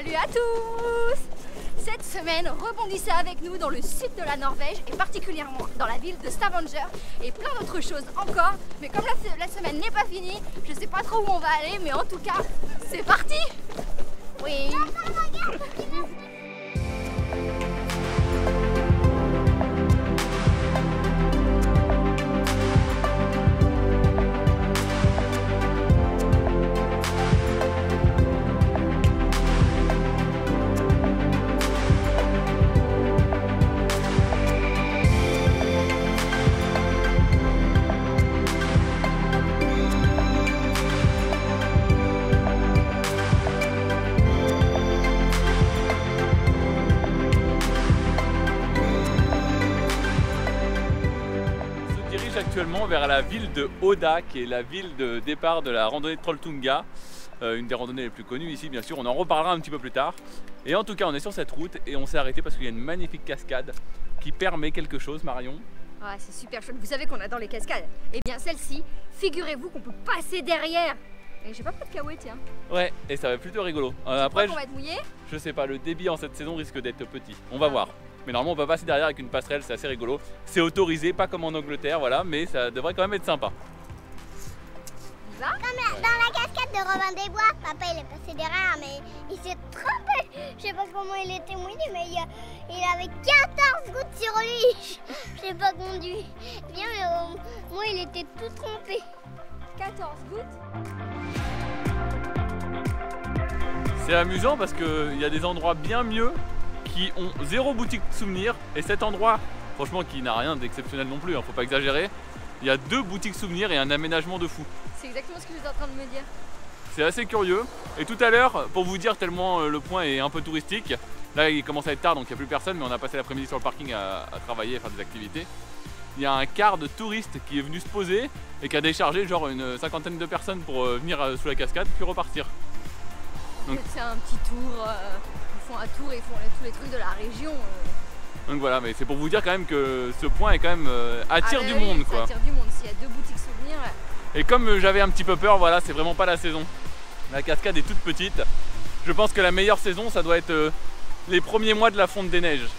Salut à tous! Cette semaine, rebondissez avec nous dans le sud de la Norvège et particulièrement dans la ville de Stavanger et plein d'autres choses encore. Mais comme la semaine n'est pas finie, je sais pas trop où on va aller, mais en tout cas, c'est parti! Oui! Actuellement vers la ville de Oda, qui est la ville de départ de la randonnée de Trolltunga, une des randonnées les plus connues ici bien sûr, on en reparlera un petit peu plus tard. Et en tout cas on est sur cette route et on s'est arrêté parce qu'il y a une magnifique cascade qui permet quelque chose, Marion. Ah, c'est super chouette, vous savez qu'on adore les cascades. Et bien celle-ci, figurez-vous qu'on peut passer derrière. Et j'ai pas pris de kawaii, tiens. Ouais, et ça va être plutôt rigolo. Après, on va être mouillé. Je sais pas, le débit en cette saison risque d'être petit, on va voir. Mais normalement on va passer derrière avec une passerelle, c'est assez rigolo. C'est autorisé, pas comme en Angleterre, voilà, mais ça devrait quand même être sympa. Comme dans la cascade de Robin des Bois, papa il est passé derrière, mais il s'est trompé. Je sais pas comment il était mouillé, mais il avait 14 gouttes sur lui. Je sais pas conduit bien, mais moi il était tout trompé. 14 gouttes. C'est amusant parce qu'il y a des endroits bien mieux qui ont zéro boutique de souvenirs, et cet endroit, franchement, qui n'a rien d'exceptionnel non plus, hein, faut pas exagérer, il y a 2 boutiques souvenirs et un aménagement de fou. C'est exactement ce que j'étais en train de me dire. C'est assez curieux. Et tout à l'heure, pour vous dire tellement le point est un peu touristique, là il commence à être tard donc il n'y a plus personne, mais on a passé l'après-midi sur le parking à travailler, à faire des activités. Il y a un car de touristes qui est venu se poser et qui a déchargé genre une cinquantaine de personnes pour venir sous la cascade puis repartir. Donc c'est un petit tour, ils font un tour et ils font tous les trucs de la région. Donc voilà, mais c'est pour vous dire quand même que ce point est quand même attire du monde, quoi. Ça attire du monde, s'il y a 2 boutiques souvenirs. Et comme j'avais un petit peu peur, voilà, c'est vraiment pas la saison. La cascade est toute petite. Je pense que la meilleure saison, ça doit être les premiers mois de la fonte des neiges.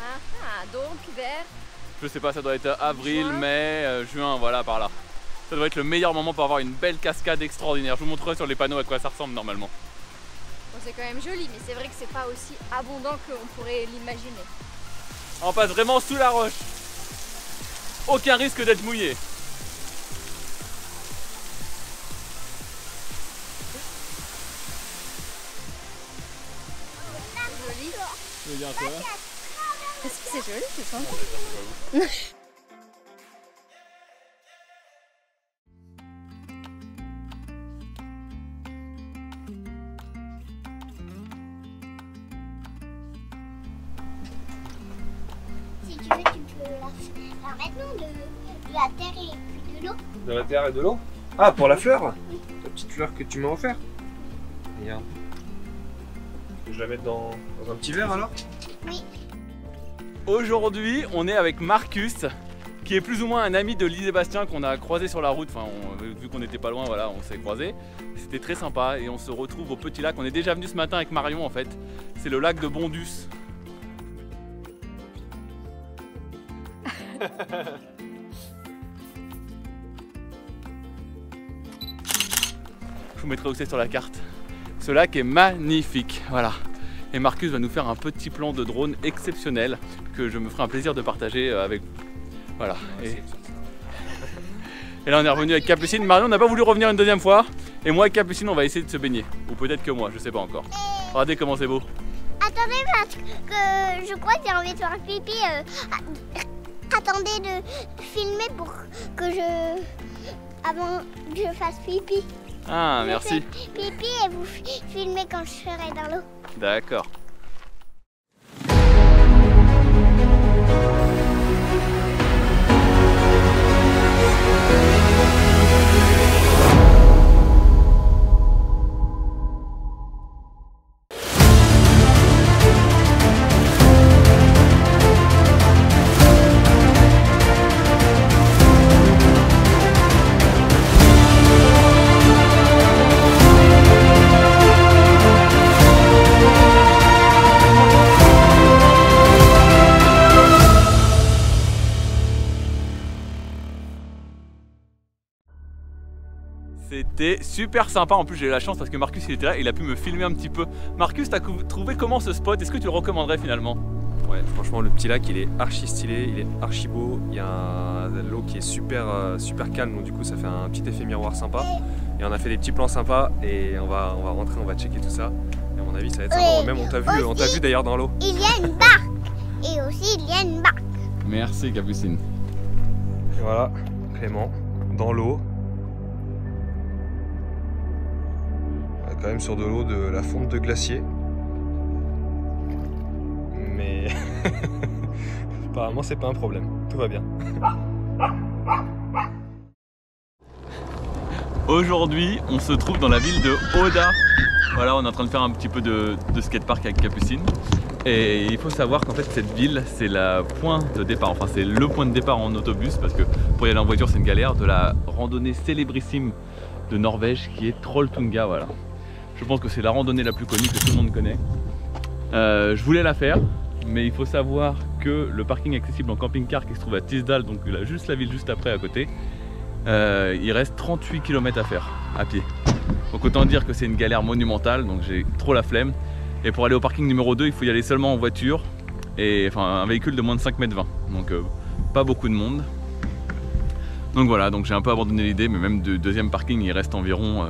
Ah, donc vers... Je sais pas, ça doit être avril, juin. mai, juin, voilà, par là. Ça doit être le meilleur moment pour avoir une belle cascade extraordinaire. Je vous montrerai sur les panneaux à quoi ça ressemble normalement. Bon, c'est quand même joli, mais c'est vrai que c'est pas aussi abondant qu'on pourrait l'imaginer. On passe vraiment sous la roche. Aucun risque d'être mouillé. Joli. Je veux dire quoi? Est-ce que c'est joli, c'est ça? Si tu veux, tu peux la remettre non, de la terre et puis de l'eau. De la terre et de l'eau? Ah, pour la fleur? La petite fleur que tu m'as offert. Regarde. Je la mettre dans un petit verre alors? Oui. Aujourd'hui, on est avec Marcus, qui est plus ou moins un ami de Lise et Bastien qu'on a croisé sur la route. Enfin, vu qu'on n'était pas loin, voilà, on s'est croisés. C'était très sympa et on se retrouve au petit lac. On est déjà venu ce matin avec Marion en fait. C'est le lac de Bondus. Je vous mettrai aussi sur la carte. Ce lac est magnifique, voilà. Et Marcus va nous faire un petit plan de drone exceptionnel que je me ferai un plaisir de partager avec vous. Voilà. Et là on est revenu avec Capucine. Marion n'a pas voulu revenir une deuxième fois. Et moi et Capucine on va essayer de se baigner. Ou peut-être que moi, je sais pas encore. Regardez comment c'est beau. Attendez parce que je crois que j'ai envie de faire pipi. Attendez de filmer pour que avant que je fasse pipi. Ah, Je merci. fais pipi et vous filmez quand je serai dans l'eau. D'accord. C'était super sympa, en plus j'ai eu la chance parce que Marcus il était là, il a pu me filmer un petit peu. Marcus, t'as trouvé comment ce spot? Est-ce que tu le recommanderais finalement? Ouais, franchement le petit lac il est archi stylé, il est archi beau, il y a l'eau qui est super calme, donc du coup ça fait un petit effet miroir sympa. Et on a fait des petits plans sympas et on va rentrer, on va checker tout ça. Et à mon avis ça va être sympa, même on t'a vu d'ailleurs dans l'eau. Il y a une barque et aussi il y a une barque. Merci Capucine. Et voilà, Clément, dans l'eau. Quand même sur de l'eau de la fonte de glacier. Mais apparemment c'est pas un problème, tout va bien. Aujourd'hui, on se trouve dans la ville de Oda. Voilà, on est en train de faire un petit peu de skatepark avec Capucine. Et il faut savoir qu'en fait cette ville, c'est le point de départ, enfin c'est le point de départ en autobus, parce que pour y aller en voiture c'est une galère, de la randonnée célébrissime de Norvège qui est Trolltunga, voilà. Je pense que c'est la randonnée la plus connue que tout le monde connaît. Je voulais la faire, mais il faut savoir que le parking accessible en camping-car qui se trouve à Tisdal, donc juste la ville juste après à côté, il reste 38 km à faire à pied. Donc autant dire que c'est une galère monumentale, donc j'ai trop la flemme. Et pour aller au parking numéro 2, il faut y aller seulement en voiture, et enfin un véhicule de moins de 5,20 m, donc pas beaucoup de monde. Donc voilà, donc j'ai un peu abandonné l'idée, mais même de deuxième parking il reste environ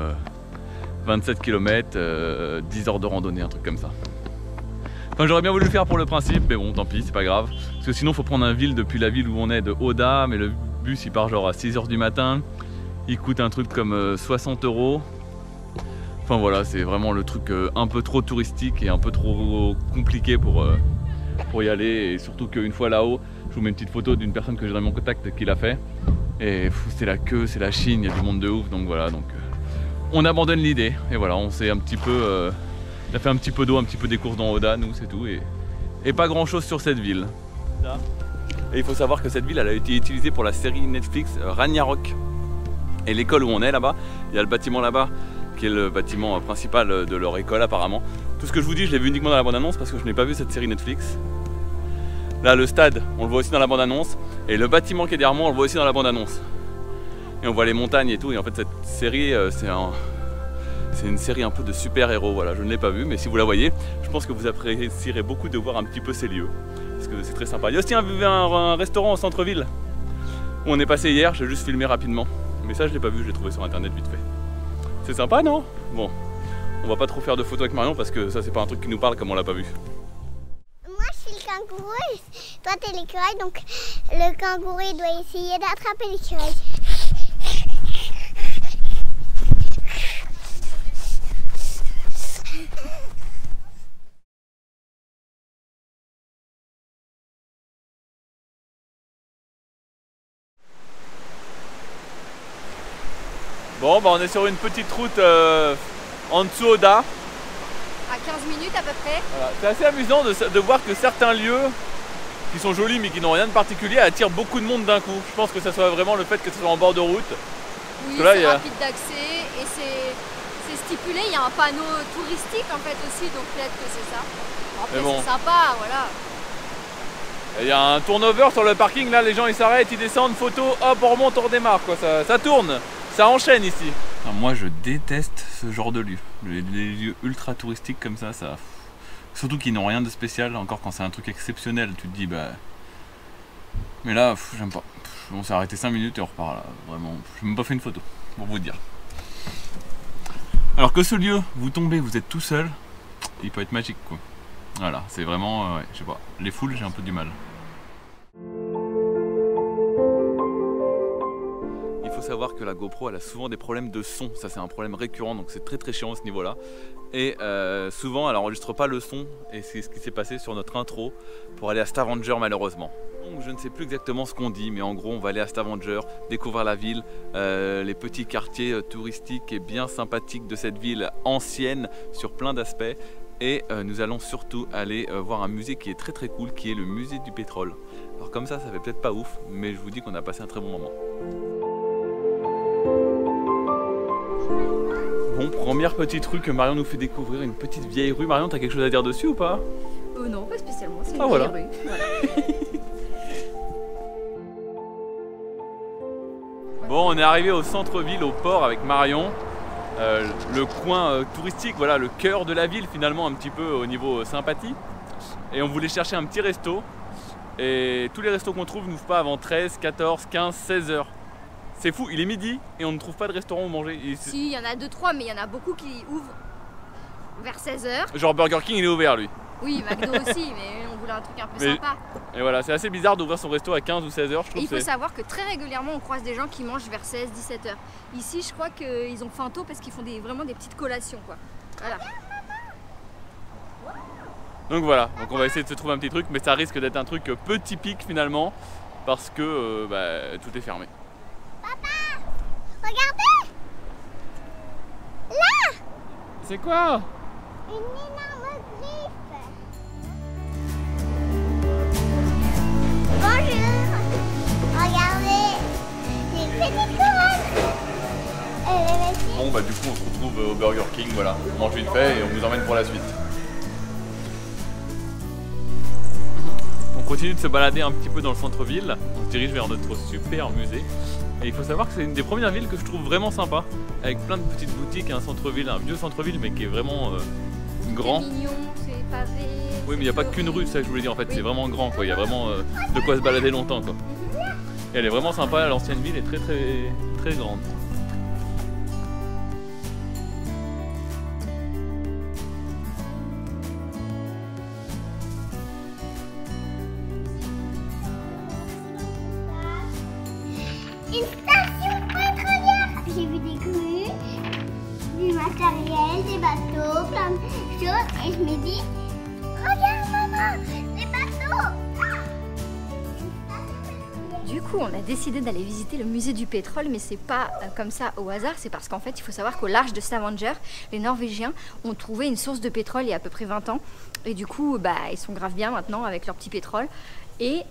27 km, 10 heures de randonnée, un truc comme ça. Enfin j'aurais bien voulu le faire pour le principe, mais bon tant pis, c'est pas grave. Parce que sinon il faut prendre un ville depuis la ville où on est de Oda, mais le bus il part genre à 6 h du matin. Il coûte un truc comme 60 €. Enfin voilà, c'est vraiment le truc un peu trop touristique et un peu trop compliqué pour y aller. Et surtout qu'une fois là-haut, je vous mets une petite photo d'une personne que j'ai dans mon contact qui l'a fait. Et c'est la queue, c'est la Chine, il y a du monde de ouf, donc voilà. Donc, on abandonne l'idée et voilà, on s'est un petit peu... on a fait un petit peu d'eau, un petit peu des courses dans Oda, nous c'est tout. Et pas grand chose sur cette ville. Et il faut savoir que cette ville elle a été utilisée pour la série Netflix Ragnarok. Et l'école où on est là-bas, il y a le bâtiment là-bas qui est le bâtiment principal de leur école apparemment. Tout ce que je vous dis, je l'ai vu uniquement dans la bande-annonce parce que je n'ai pas vu cette série Netflix. Là le stade, on le voit aussi dans la bande-annonce. Et le bâtiment qui est derrière moi, on le voit aussi dans la bande-annonce. Et on voit les montagnes et tout. Et en fait cette série, c'est une série un peu de super-héros. Voilà, je ne l'ai pas vue, mais si vous la voyez, je pense que vous apprécierez beaucoup de voir un petit peu ces lieux. Parce que c'est très sympa. Il y a aussi un restaurant au centre-ville où on est passé hier, j'ai juste filmé rapidement. Mais ça je l'ai pas vu, je l'ai trouvé sur internet vite fait. C'est sympa non? Bon, on va pas trop faire de photos avec Marion parce que ça c'est pas un truc qui nous parle comme on l'a pas vu. Moi je suis le kangourou et toi t'es l'écureuil, donc le kangourou il doit essayer d'attraper l'écureuil. Bon bah on est sur une petite route en dessous Oda. À 15 minutes à peu près. Voilà. C'est assez amusant de voir que certains lieux qui sont jolis mais qui n'ont rien de particulier attirent beaucoup de monde d'un coup. Je pense que ça soit vraiment le fait que ce soit en bord de route. Oui, c'est rapide d'accès et c'est stipulé, il y a un panneau touristique en fait aussi, donc peut-être que c'est ça. Après bon, c'est sympa, voilà. Il y a un turnover sur le parking, là les gens ils s'arrêtent, ils descendent, photo, hop on remonte, on redémarre quoi, ça tourne. Ça enchaîne ici. Alors moi je déteste ce genre de lieux. Les lieux ultra touristiques comme ça, surtout qu'ils n'ont rien de spécial, encore quand c'est un truc exceptionnel, tu te dis bah... Mais là, j'aime pas. On s'est arrêté 5 minutes et on repart là, vraiment. Je n'ai même pas fait une photo, pour vous dire. Alors que ce lieu, vous tombez, vous êtes tout seul, il peut être magique quoi. Voilà, c'est vraiment, ouais, je sais pas, les foules j'ai un peu du mal. Il faut savoir que la GoPro elle a souvent des problèmes de son, ça c'est un problème récurrent donc c'est très chiant à ce niveau là. Et souvent elle enregistre pas le son et c'est ce qui s'est passé sur notre intro pour aller à Stavanger malheureusement. Donc je ne sais plus exactement ce qu'on dit mais en gros on va aller à Stavanger, découvrir la ville, les petits quartiers touristiques et bien sympathiques de cette ville ancienne sur plein d'aspects. Et nous allons surtout aller voir un musée qui est très cool, qui est le musée du pétrole. Alors comme ça fait peut-être pas ouf, mais je vous dis qu'on a passé un très bon moment. Bon, première petite rue que Marion nous fait découvrir, une petite vieille rue. Marion, t'as quelque chose à dire dessus ou pas? Non, pas spécialement, c'est une vieille rue. Voilà. Bon, on est arrivé au centre-ville, au port avec Marion. le coin touristique, voilà, le cœur de la ville finalement, un petit peu au niveau sympathie. Et on voulait chercher un petit resto. Et tous les restos qu'on trouve n'ouvrent pas avant 13, 14, 15, 16 heures. C'est fou, il est midi et on ne trouve pas de restaurant où manger. Si, il y en a 2-3, mais il y en a beaucoup qui ouvrent vers 16 h. Genre Burger King, il est ouvert lui. Oui, McDo aussi, mais on voulait un truc un peu sympa. Et voilà, c'est assez bizarre d'ouvrir son resto à 15 ou 16 heures, je trouve. Et il faut savoir que très régulièrement, on croise des gens qui mangent vers 16, 17 h. Ici, je crois qu'ils ont faim tôt parce qu'ils font vraiment des petites collations, quoi. Voilà. Donc voilà, donc on va essayer de se trouver un petit truc, mais ça risque d'être un truc peu typique finalement, parce que tout est fermé. Papa, regardez! Là! C'est quoi? Une énorme griffe. Bonjour. Regardez, c'est une petite couronne. Bon bah du coup on se retrouve au Burger King, voilà, on mange vite fait et on vous emmène pour la suite. On continue de se balader un petit peu dans le centre-ville, on se dirige vers notre super musée. Et il faut savoir que c'est une des premières villes que je trouve vraiment sympa, avec plein de petites boutiques, un centre-ville, un vieux centre-ville mais qui est vraiment grand. C'est mignon, c'est pavé. Oui mais il n'y a pas qu'une rue, c'est ça que je voulais dire en fait, oui. C'est vraiment grand quoi, il y a vraiment de quoi se balader longtemps quoi. Et elle est vraiment sympa, l'ancienne ville est très grande. Une station pétrolière. J'ai vu des grues, du matériel, des bateaux, plein de choses. Et je me dis, regarde maman, des bateaux. Du coup, on a décidé d'aller visiter le musée du pétrole, mais c'est pas comme ça au hasard, c'est parce qu'en fait, il faut savoir qu'au large de Stavanger, les Norvégiens ont trouvé une source de pétrole il y a à peu près 20 ans. Et du coup, ils sont grave bien maintenant avec leur petit pétrole. Et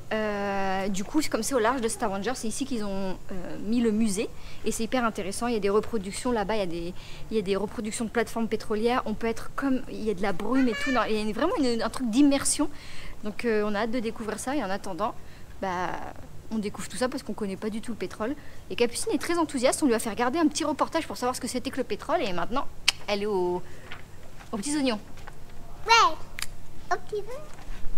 du coup, comme c'est au large de Stavanger, c'est ici qu'ils ont mis le musée. Et c'est hyper intéressant, il y a des reproductions là-bas, il y a des reproductions de plateformes pétrolières. On peut être comme, il y a de la brume et tout, il y a vraiment un truc d'immersion. Donc on a hâte de découvrir ça et en attendant, on découvre tout ça parce qu'on ne connaît pas du tout le pétrole. Et Capucine est très enthousiaste, on lui a fait regarder un petit reportage pour savoir ce que c'était que le pétrole. Et maintenant, elle est aux petits oignons. Ouais, aux petits oignons.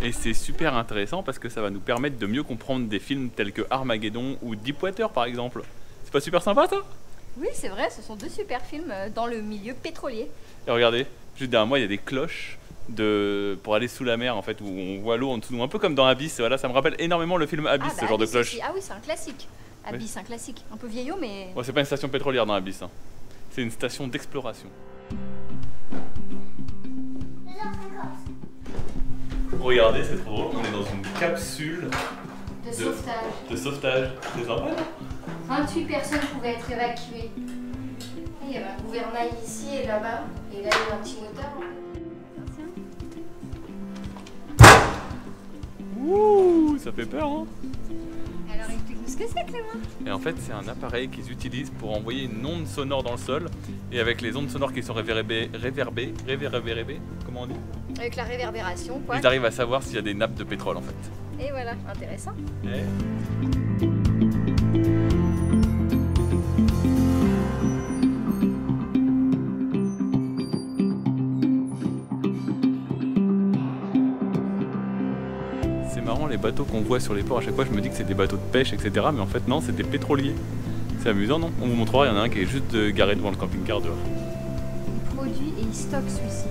Et c'est super intéressant parce que ça va nous permettre de mieux comprendre des films tels que Armageddon ou Deepwater par exemple. C'est pas super sympa ça? Oui, c'est vrai, ce sont deux super films dans le milieu pétrolier. Et regardez, juste derrière moi il y a des cloches pour aller sous la mer en fait, où on voit l'eau en dessous de nous, un peu comme dans Abyss. Voilà, ça me rappelle énormément le film Abyss, ce genre de cloche. Ah oui, c'est un classique. Abyss, un classique. Un peu vieillot mais... Ouais, c'est pas une station pétrolière dans Abyss, hein. C'est une station d'exploration. Regardez, c'est trop drôle, on est dans une capsule de sauvetage. C'est sympa, non? 28 personnes pouvaient être évacuées. Il y avait un gouvernail ici et là-bas, et là il y a un petit moteur. Ouh, ça fait peur, hein? Alors explique-nous ce que c'est, Clément. Et en fait, c'est un appareil qu'ils utilisent pour envoyer une onde sonore dans le sol. Et avec les ondes sonores qui sont réverbérées, comment on dit? Avec la réverbération, quoi. Ils arrivent à savoir s'il y a des nappes de pétrole en fait. Et voilà, intéressant. C'est marrant les bateaux qu'on voit sur les ports, à chaque fois je me dis que c'est des bateaux de pêche, etc. Mais en fait non, c'est des pétroliers. C'est amusant, non? On vous montrera, il y en a un qui est juste garé devant le camping-car dehors. Il produit et il stocke celui-ci.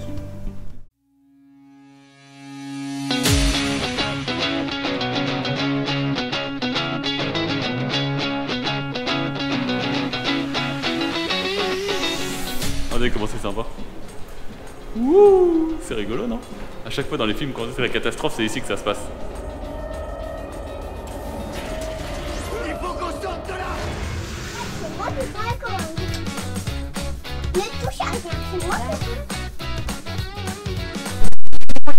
Regardez comment c'est sympa. Ouh, c'est rigolo, non? À chaque fois dans les films, quand c'est la catastrophe, c'est ici que ça se passe. Il faut qu'on sorte de là. C'est moi qui fais la commande. Ne touche à rien, c'est moi qui fais.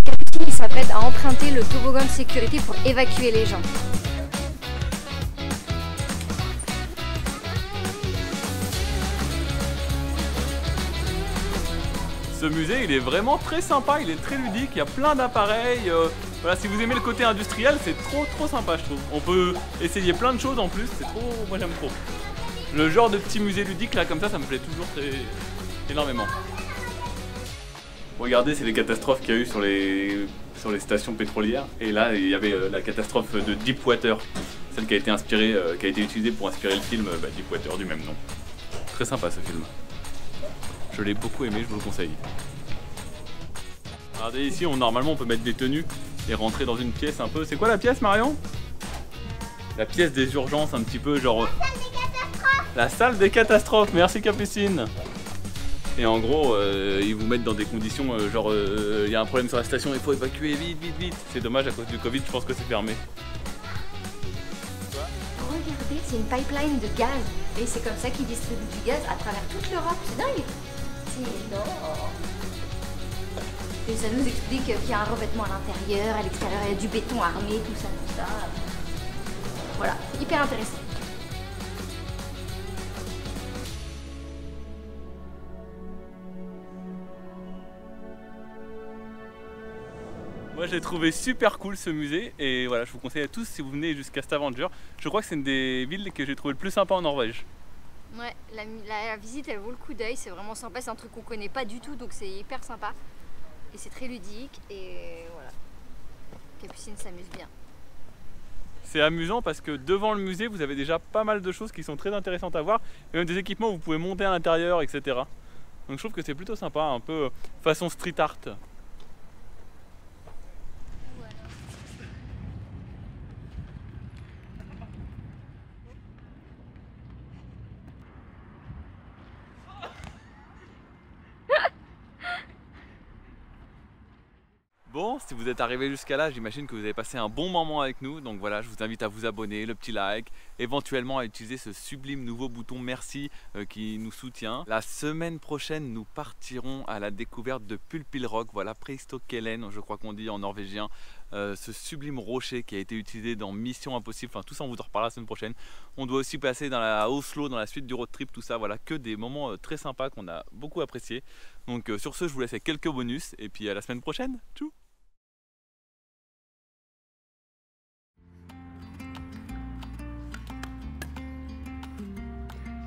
Capucine s'apprête à emprunter le toboggan de sécurité pour évacuer les gens. Ce musée, il est vraiment très sympa, il est très ludique, il y a plein d'appareils. Voilà, si vous aimez le côté industriel, c'est trop sympa, je trouve. On peut essayer plein de choses en plus, c'est trop, moi j'aime trop. Le genre de petit musée ludique là comme ça me plaît toujours énormément. Regardez, c'est les catastrophes qu'il y a eu sur les stations pétrolières. Et là, il y avait la catastrophe de Deepwater, celle qui a été inspirée, qui a été utilisée pour inspirer le film Deepwater du même nom. Très sympa ce film. Je l'ai beaucoup aimé, je vous le conseille. Regardez ici, normalement on peut mettre des tenues et rentrer dans une pièce un peu. C'est quoi la pièce, Marion? La pièce des urgences, un petit peu genre. La salle des catastrophes. Merci Capucine. Et en gros, ils vous mettent dans des conditions genre il y a un problème sur la station, il faut évacuer vite, vite, vite. C'est dommage à cause du Covid, je pense que c'est fermé. Regardez, c'est une pipeline de gaz. Et c'est comme ça qu'ils distribuent du gaz à travers toute l'Europe. C'est dingue. C'est énorme. Et ça nous explique qu'il y a un revêtement à l'intérieur, à l'extérieur, il y a du béton armé, tout ça, tout ça. Voilà, c'est hyper intéressant. Moi j'ai trouvé super cool ce musée et voilà, je vous conseille à tous si vous venez jusqu'à Stavanger. Je crois que c'est une des villes que j'ai trouvé le plus sympa en Norvège. Ouais, la visite elle vaut le coup d'œil, c'est vraiment sympa, c'est un truc qu'on connaît pas du tout donc c'est hyper sympa. Et c'est très ludique et voilà. Capucine s'amuse bien. C'est amusant parce que devant le musée vous avez déjà pas mal de choses qui sont très intéressantes à voir. Et même des équipements où vous pouvez monter à l'intérieur, etc. Donc je trouve que c'est plutôt sympa, un peu façon street art. Bon, si vous êtes arrivé jusqu'à là, j'imagine que vous avez passé un bon moment avec nous. Donc voilà, je vous invite à vous abonner, le petit like, éventuellement à utiliser ce sublime nouveau bouton merci qui nous soutient. La semaine prochaine, nous partirons à la découverte de Pulpilrock, voilà, Prehistókelen, je crois qu'on dit en norvégien. Ce sublime rocher qui a été utilisé dans Mission Impossible, enfin tout ça on vous en reparlera la semaine prochaine. On doit aussi passer dans la Oslo, dans la suite du road trip, tout ça, voilà, que des moments très sympas qu'on a beaucoup appréciés. Donc sur ce, je vous laisse avec quelques bonus et puis à la semaine prochaine. Tchou.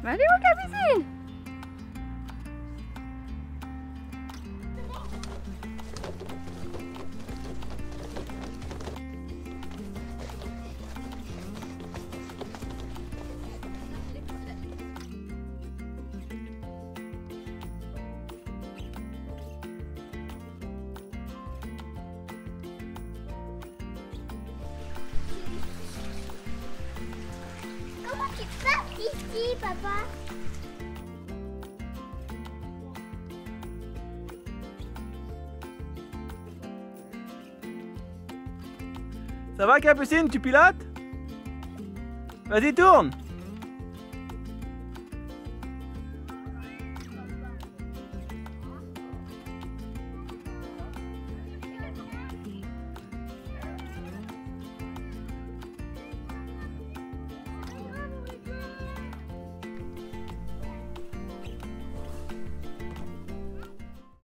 Allez mon Capucine! Comment tu passes ici, papa? Ça va Capucine, tu pilotes? Vas-y tourne!